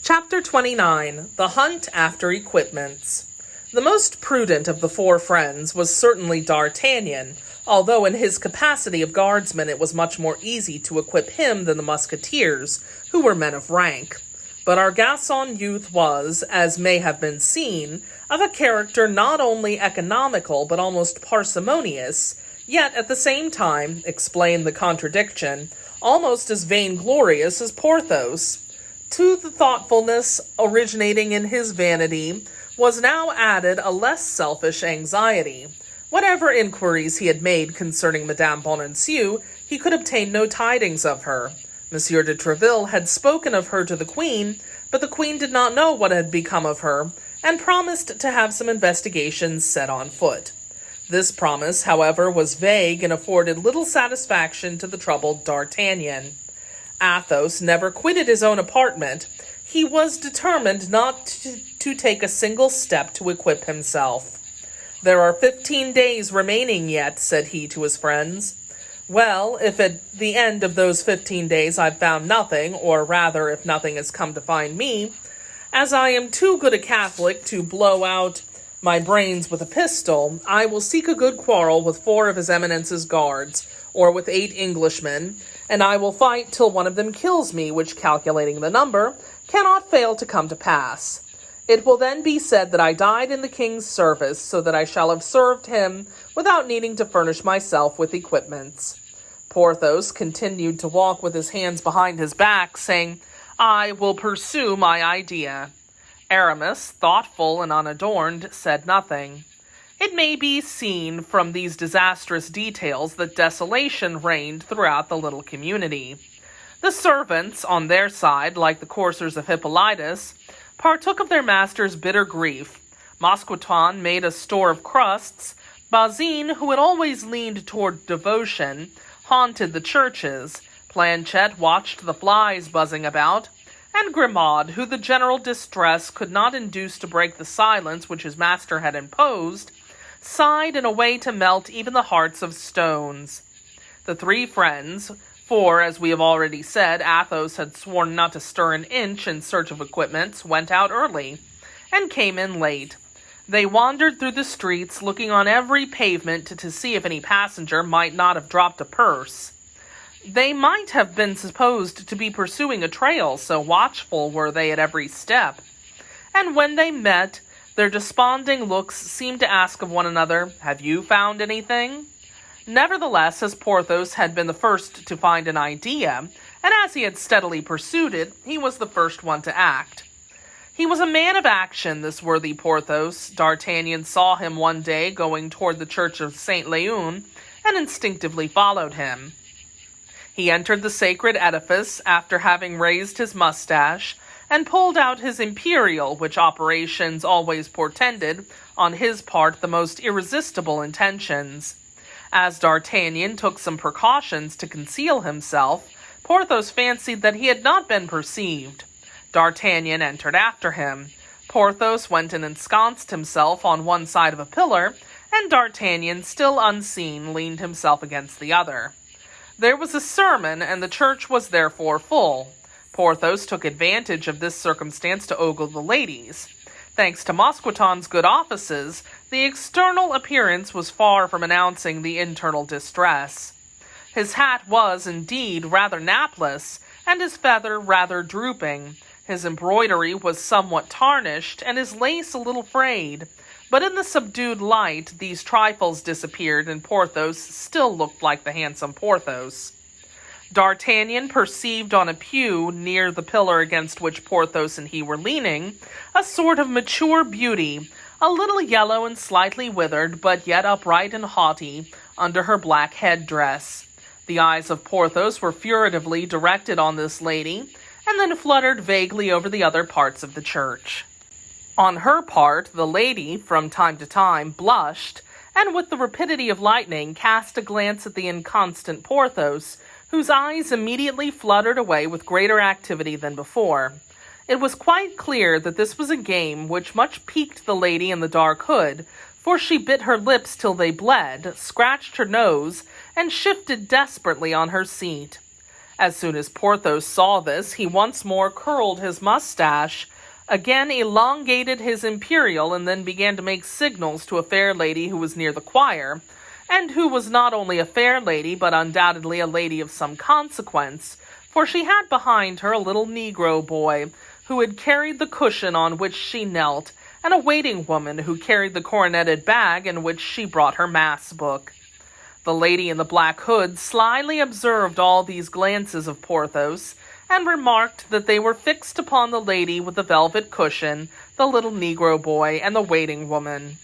Chapter 29. The Hunt After Equipments. The most prudent of the four friends was certainly D'Artagnan, although in his capacity of guardsman it was much more easy to equip him than the Musketeers, who were men of rank. But our Gascon youth was, as may have been seen, of a character not only economical but almost parsimonious, yet at the same time, explain the contradiction, almost as vainglorious as Porthos. To the thoughtfulness originating in his vanity was now added a less selfish anxiety. Whatever inquiries he had made concerning Madame Bonancieux, he could obtain no tidings of her. Monsieur de Treville had spoken of her to the Queen, but the Queen did not know what had become of her, and promised to have some investigations set on foot. This promise, however, was vague and afforded little satisfaction to the troubled D'Artagnan. Athos never quitted his own apartment. He was determined not to take a single step to equip himself. "There are 15 days remaining yet," said he to his friends. "Well, if at the end of those 15 days I've found nothing, or rather if nothing has come to find me, as I am too good a Catholic to blow out my brains with a pistol, I will seek a good quarrel with 4 of his Eminence's guards, or with 8 Englishmen, and I will fight till one of them kills me, which, calculating the number, cannot fail to come to pass. It will then be said that I died in the king's service, so that I shall have served him without needing to furnish myself with equipments." Porthos continued to walk with his hands behind his back, saying, "I will pursue my idea." Aramis, thoughtful and unadorned, said nothing. It may be seen from these disastrous details that desolation reigned throughout the little community. The servants, on their side, like the coursers of Hippolytus, partook of their master's bitter grief. Mousqueton made a store of crusts. Bazin, who had always leaned toward devotion, haunted the churches. Planchet watched the flies buzzing about, and Grimaud, who the general distress could not induce to break the silence which his master had imposed, sighed in a way to melt even the hearts of stones. The 3 friends, for, as we have already said, Athos had sworn not to stir an inch in search of equipments, went out early, and came in late. They wandered through the streets, looking on every pavement to see if any passenger might not have dropped a purse. They might have been supposed to be pursuing a trail, so watchful were they at every step. And when they met, their desponding looks seemed to ask of one another, "Have you found anything?" Nevertheless, as Porthos had been the first to find an idea, and as he had steadily pursued it, he was the first one to act. He was a man of action, this worthy Porthos. D'Artagnan saw him one day going toward the church of St. Leon, and instinctively followed him. He entered the sacred edifice after having raised his mustache, and pulled out his imperial, which operations always portended, on his part, the most irresistible intentions. As D'Artagnan took some precautions to conceal himself, Porthos fancied that he had not been perceived. D'Artagnan entered after him. Porthos went and ensconced himself on one side of a pillar, and D'Artagnan, still unseen, leaned himself against the other. There was a sermon, and the church was therefore full. Porthos took advantage of this circumstance to ogle the ladies. Thanks to Mousqueton's good offices, the external appearance was far from announcing the internal distress. His hat was, indeed, rather napless, and his feather rather drooping. His embroidery was somewhat tarnished, and his lace a little frayed. But in the subdued light, these trifles disappeared, and Porthos still looked like the handsome Porthos. D'Artagnan perceived on a pew near the pillar against which Porthos and he were leaning a sort of mature beauty, a little yellow and slightly withered, but yet upright and haughty, under her black head-dress. The eyes of Porthos were furtively directed on this lady, and then fluttered vaguely over the other parts of the church. On her part, the lady, from time to time, blushed, and with the rapidity of lightning cast a glance at the inconstant Porthos, whose eyes immediately fluttered away with greater activity than before. It was quite clear that this was a game which much piqued the lady in the dark hood, for she bit her lips till they bled, scratched her nose, and shifted desperately on her seat. As soon as Porthos saw this, he once more curled his mustache, again elongated his imperial, and then began to make signals to a fair lady who was near the choir, and who was not only a fair lady, but undoubtedly a lady of some consequence, for she had behind her a little Negro boy, who had carried the cushion on which she knelt, and a waiting woman who carried the coroneted bag in which she brought her mass book. The lady in the black hood slyly observed all these glances of Porthos, and remarked that they were fixed upon the lady with the velvet cushion, the little Negro boy, and the waiting woman.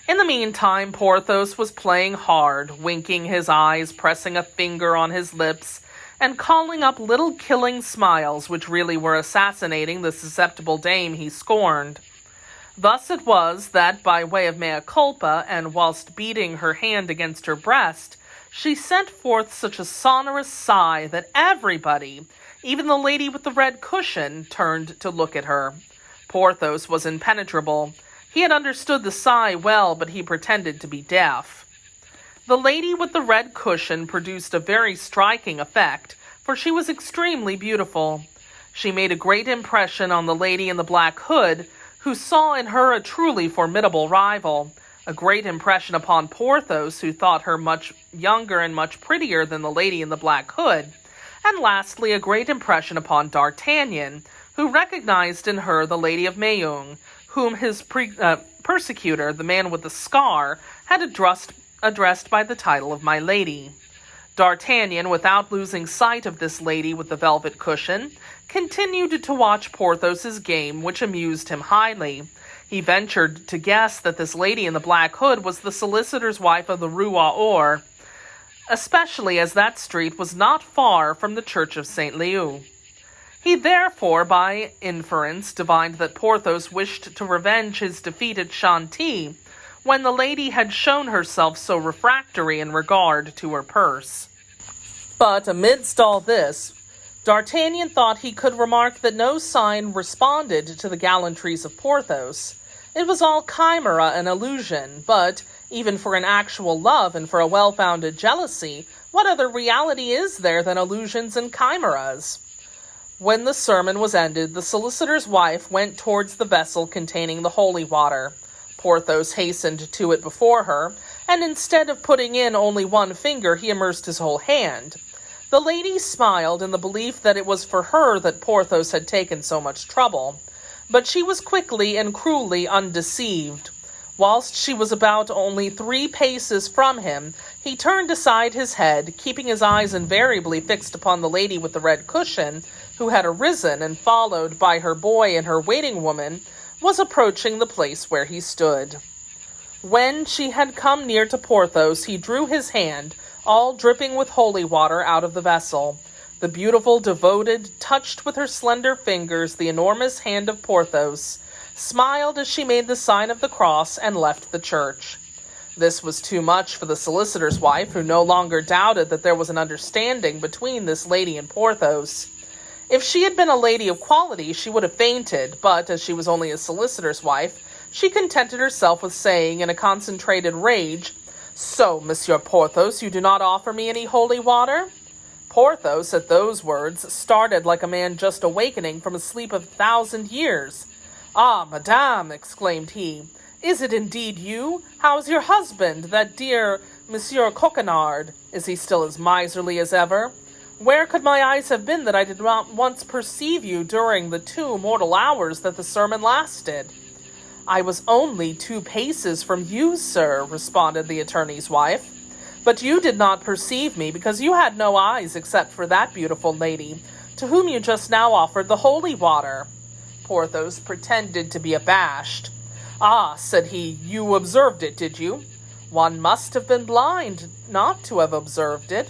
In the meantime, Porthos was playing hard, winking his eyes, pressing a finger on his lips, and calling up little killing smiles which really were assassinating the susceptible dame he scorned. Thus it was that, by way of mea culpa, and whilst beating her hand against her breast, she sent forth such a sonorous sigh that everybody, even the lady with the red cushion, turned to look at her. Porthos was impenetrable. He had understood the sigh well, but he pretended to be deaf. The lady with the red cushion produced a very striking effect, for she was extremely beautiful. She made a great impression on the lady in the black hood, who saw in her a truly formidable rival, a great impression upon Porthos, who thought her much younger and much prettier than the lady in the black hood, and lastly a great impression upon D'Artagnan, who recognized in her the Lady of Meung, whom his persecutor, the man with the scar, had addressed by the title of my lady. D'Artagnan, without losing sight of this lady with the velvet cushion, continued to watch Porthos's game, which amused him highly. He ventured to guess that this lady in the black hood was the solicitor's wife of the Rue aux, especially as that street was not far from the church of St. Leu. He therefore, by inference, divined that Porthos wished to revenge his defeat at Chantilly, when the lady had shown herself so refractory in regard to her purse. But amidst all this, D'Artagnan thought he could remark that no sign responded to the gallantries of Porthos. It was all chimera and illusion, but, even for an actual love and for a well-founded jealousy, what other reality is there than illusions and chimeras? When the sermon was ended, the solicitor's wife went towards the vessel containing the holy water. Porthos hastened to it before her, and instead of putting in only one finger, he immersed his whole hand. The lady smiled in the belief that it was for her that Porthos had taken so much trouble, but she was quickly and cruelly undeceived. Whilst she was about only 3 paces from him, he turned aside his head, keeping his eyes invariably fixed upon the lady with the red cushion, who had arisen and, followed by her boy and her waiting woman, was approaching the place where he stood. When she had come near to Porthos, he drew his hand, all dripping with holy water, out of the vessel. The beautiful, devoted, touched with her slender fingers the enormous hand of Porthos, smiled as she made the sign of the cross, and left the church. This was too much for the solicitor's wife, who no longer doubted that there was an understanding between this lady and Porthos. If she had been a lady of quality, she would have fainted, but as she was only a solicitor's wife, she contented herself with saying in a concentrated rage, "So, Monsieur Porthos, you do not offer me any holy water?" Porthos, at those words, started like a man just awakening from a sleep of 1,000 years. "Ah, madame," exclaimed he, "is it indeed you? How is your husband, that dear Monsieur Coquenard? Is he still as miserly as ever? Where could my eyes have been that I did not once perceive you during the 2 mortal hours that the sermon lasted?" "I was only 2 paces from you, sir," responded the attorney's wife. "But you did not perceive me because you had no eyes except for that beautiful lady, to whom you just now offered the holy water." Porthos pretended to be abashed. "Ah," said he, "you observed it, did you?" "One must have been blind not to have observed it."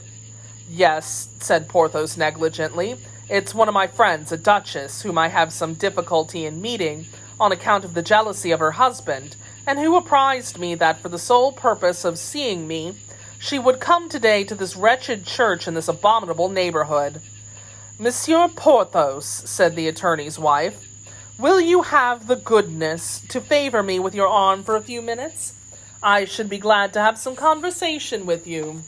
"Yes," said Porthos negligently, "it's one of my friends, a duchess, whom I have some difficulty in meeting on account of the jealousy of her husband, and who apprised me that for the sole purpose of seeing me, she would come today to this wretched church in this abominable neighborhood." "Monsieur Porthos," said the attorney's wife, "will you have the goodness to favor me with your arm for a few minutes? I should be glad to have some conversation with you."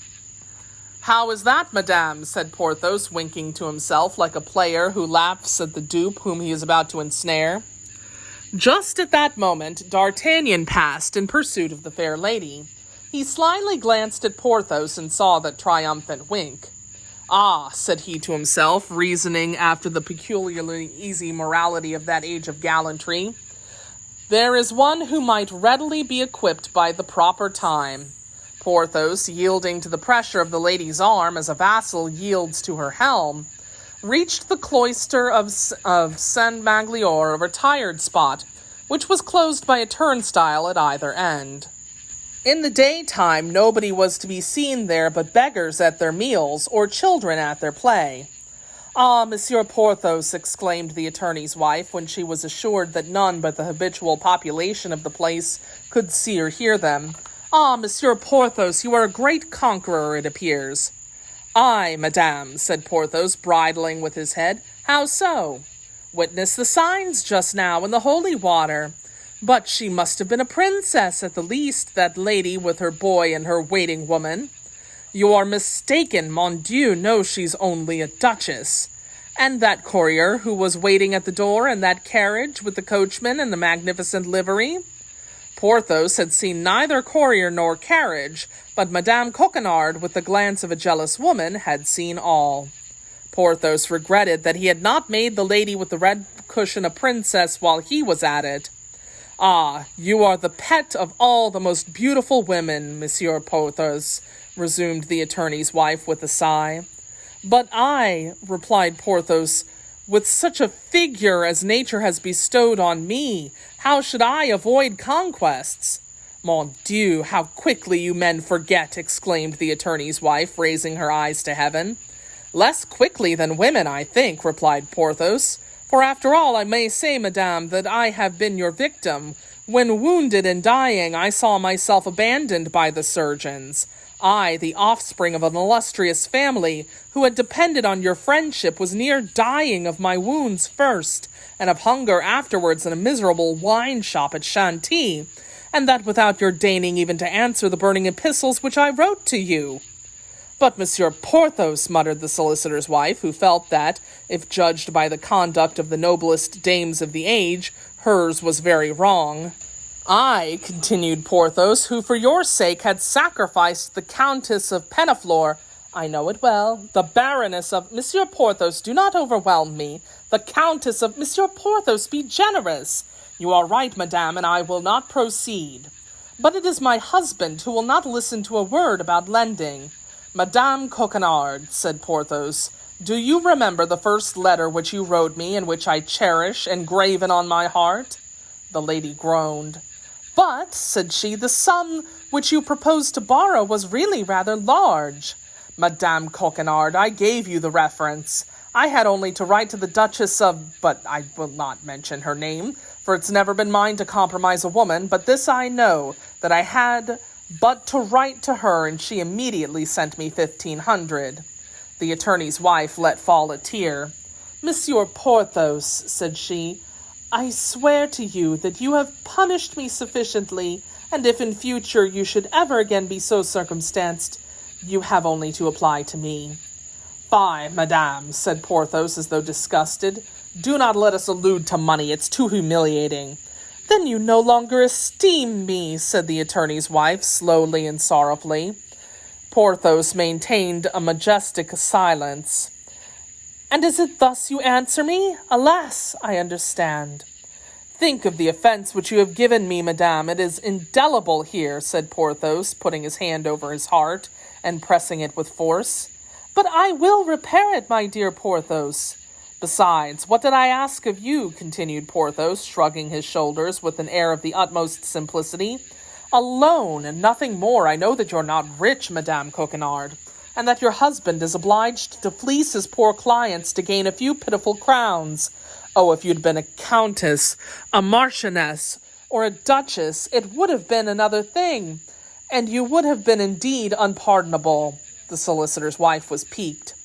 How is that, madame? Said Porthos, winking to himself like a player who laughs at the dupe whom he is about to ensnare. Just at that moment, D'Artagnan passed in pursuit of the fair lady. He slyly glanced at Porthos and saw that triumphant wink. Ah, said he to himself, reasoning after the peculiarly easy morality of that age of gallantry, there is one who might readily be equipped by the proper time. Porthos, yielding to the pressure of the lady's arm as a vassal yields to her helm, reached the cloister of Saint-Magloire, a retired spot, which was closed by a turnstile at either end. In the daytime, nobody was to be seen there but beggars at their meals or children at their play. "Ah, Monsieur Porthos," exclaimed the attorney's wife when she was assured that none but the habitual population of the place could see or hear them. "Ah, Monsieur Porthos, you are a great conqueror, it appears." "Aye, madame," said Porthos, bridling with his head. "How so?" "Witness the signs just now in the holy water. But she must have been a princess at the least, that lady with her boy and her waiting woman." "You are mistaken, mon Dieu, no, she's only a duchess." "And that courier who was waiting at the door, and that carriage with the coachman and the magnificent livery?" Porthos had seen neither courier nor carriage, but Madame Coquenard, with the glance of a jealous woman, had seen all. Porthos regretted that he had not made the lady with the red cushion a princess while he was at it. "Ah, you are the pet of all the most beautiful women, Monsieur Porthos," resumed the attorney's wife with a sigh. "But I," replied Porthos, "with such a figure as nature has bestowed on me, how should I avoid conquests?" "Mon Dieu, how quickly you men forget!" exclaimed the attorney's wife, raising her eyes to heaven. "Less quickly than women, I think," replied Porthos. "For after all, I may say, madame, that I have been your victim. When wounded and dying, I saw myself abandoned by the surgeons. I, the offspring of an illustrious family, who had depended on your friendship, was near dying of my wounds first, and of hunger afterwards in a miserable wine-shop at Chantilly, and that without your deigning even to answer the burning epistles which I wrote to you." "But, Monsieur Porthos," muttered the solicitor's wife, who felt that, if judged by the conduct of the noblest dames of the age, hers was very wrong. "I," continued Porthos, "who for your sake had sacrificed the Countess of Penaflor—" "I know it well. The Baroness of—" "Monsieur Porthos, do not overwhelm me. The Countess of—" "Monsieur Porthos, be generous." "You are right, madame, and I will not proceed." "But it is my husband who will not listen to a word about lending." "Madame Coquenard," said Porthos, "do you remember the first letter which you wrote me and which I cherish engraven on my heart?" The lady groaned. "But," said she, "the sum which you proposed to borrow was really rather large." "Madame Coquenard, I gave you the reference. I had only to write to the Duchess of— but I will not mention her name, for it's never been mine to compromise a woman, but this I know, that I had but to write to her, and she immediately sent me 1,500. The attorney's wife let fall a tear. "Monsieur Porthos," said she, "I swear to you that you have punished me sufficiently, and if in future you should ever again be so circumstanced, you have only to apply to me." "Fie, madame," said Porthos, as though disgusted. "Do not let us allude to money. It's too humiliating." "Then you no longer esteem me," said the attorney's wife, slowly and sorrowfully. Porthos maintained a majestic silence. "And is it thus you answer me? Alas, I understand." "Think of the offense which you have given me, madame. It is indelible here," said Porthos, putting his hand over his heart and pressing it with force. "But I will repair it, my dear Porthos." "Besides, what did I ask of you?" continued Porthos, shrugging his shoulders with an air of the utmost simplicity. "A loan, and nothing more. I know that you're not rich, Madame Coquenard, and that your husband is obliged to fleece his poor clients to gain a few pitiful crowns. Oh, if you'd been a countess, a marchioness, or a duchess, it would have been another thing, and you would have been indeed unpardonable." The solicitor's wife was piqued.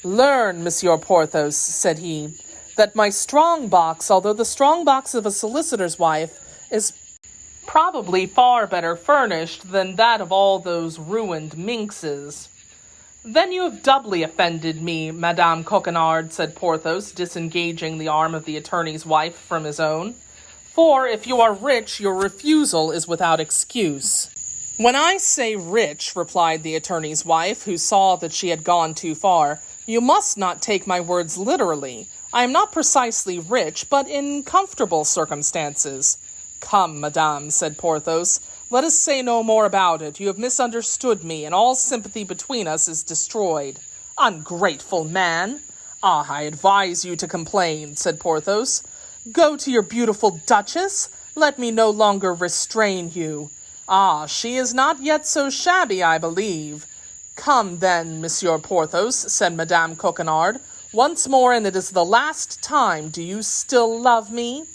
"Learn, Monsieur Porthos," said he, "that my strong box, although the strong box of a solicitor's wife, is probably far better furnished than that of all those ruined minxes." Then you have doubly offended me, Madame Coquenard, said Porthos, disengaging the arm of the attorney's wife from his own. For if you are rich, your refusal is without excuse. When I say rich, replied the attorney's wife, who saw that she had gone too far, you must not take my words literally. I am not precisely rich, but in comfortable circumstances. Come, madame, said Porthos, let us say no more about it. You have misunderstood me, and all sympathy between us is destroyed. Ungrateful man! Ah, I advise you to complain, said Porthos. Go to your beautiful duchess. Let me no longer restrain you. Ah, she is not yet so shabby, I believe. Come, then, Monsieur Porthos, said Madame Coquenard. Once more, and it is the last time, do you still love me?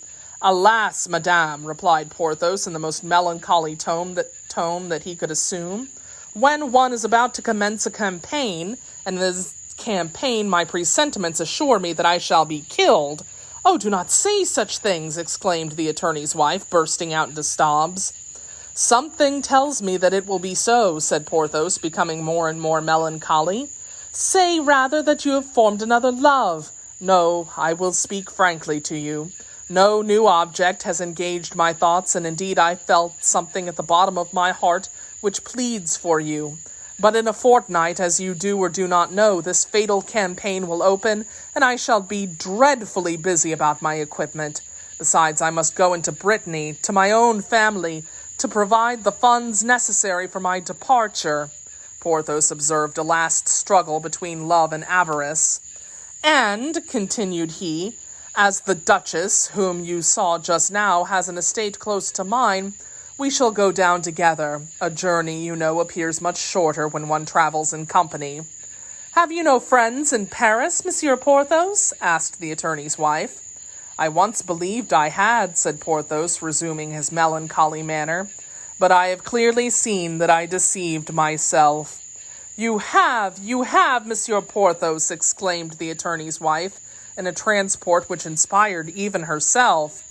Alas, madame, replied Porthos in the most melancholy tone that he could assume. When one is about to commence a campaign, and in this campaign my presentiments assure me that I shall be killed. Oh, do not say such things, exclaimed the attorney's wife, bursting out into sobs. Something tells me that it will be so, said Porthos, becoming more and more melancholy. Say rather that you have formed another love. No, I will speak frankly to you. No new object has engaged my thoughts, and indeed I felt something at the bottom of my heart which pleads for you. But in a fortnight, as you do or do not know, this fatal campaign will open, and I shall be dreadfully busy about my equipment. Besides, I must go into Brittany, to my own family, to provide the funds necessary for my departure. Porthos observed a last struggle between love and avarice. And, continued he, as the Duchess, whom you saw just now, has an estate close to mine, we shall go down together. A journey, you know, appears much shorter when one travels in company. Have you no friends in Paris, Monsieur Porthos? Asked the attorney's wife. I once believed I had, said Porthos, resuming his melancholy manner, but I have clearly seen that I deceived myself. You have, Monsieur Porthos, exclaimed the attorney's wife, in a transport which inspired even herself.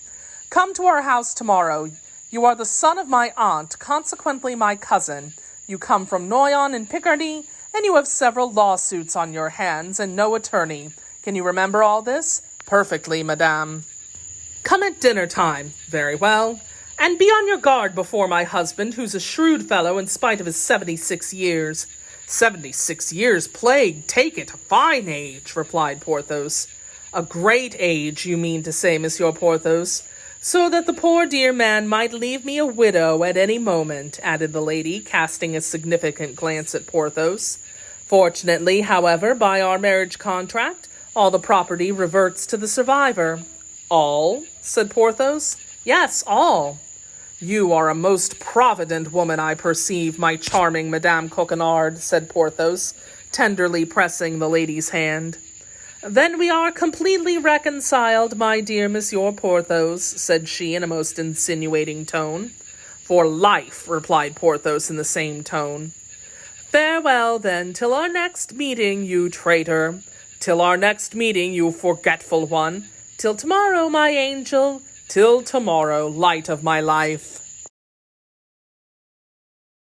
Come to our house tomorrow. You are the son of my aunt, consequently my cousin. You come from Noyon in Picardy, and you have several lawsuits on your hands and no attorney. Can you remember all this? Perfectly, madame. Come at dinner time. Very well. And be on your guard before my husband, who's a shrewd fellow in spite of his 76 years. 76 years, plague take it, a fine age, replied Porthos. A great age, you mean to say, Monsieur Porthos, so that the poor dear man might leave me a widow at any moment, added the lady, casting a significant glance at Porthos. Fortunately, however, by our marriage contract, all the property reverts to the survivor. All? Said Porthos. Yes, all. You are a most provident woman, I perceive, my charming Madame Coquenard, said Porthos, tenderly pressing the lady's hand. Then we are completely reconciled, my dear Monsieur Porthos, said she in a most insinuating tone. For life, replied Porthos in the same tone. Farewell, then, till our next meeting, you traitor. Till our next meeting, you forgetful one. Till tomorrow, my angel. Till tomorrow, light of my life.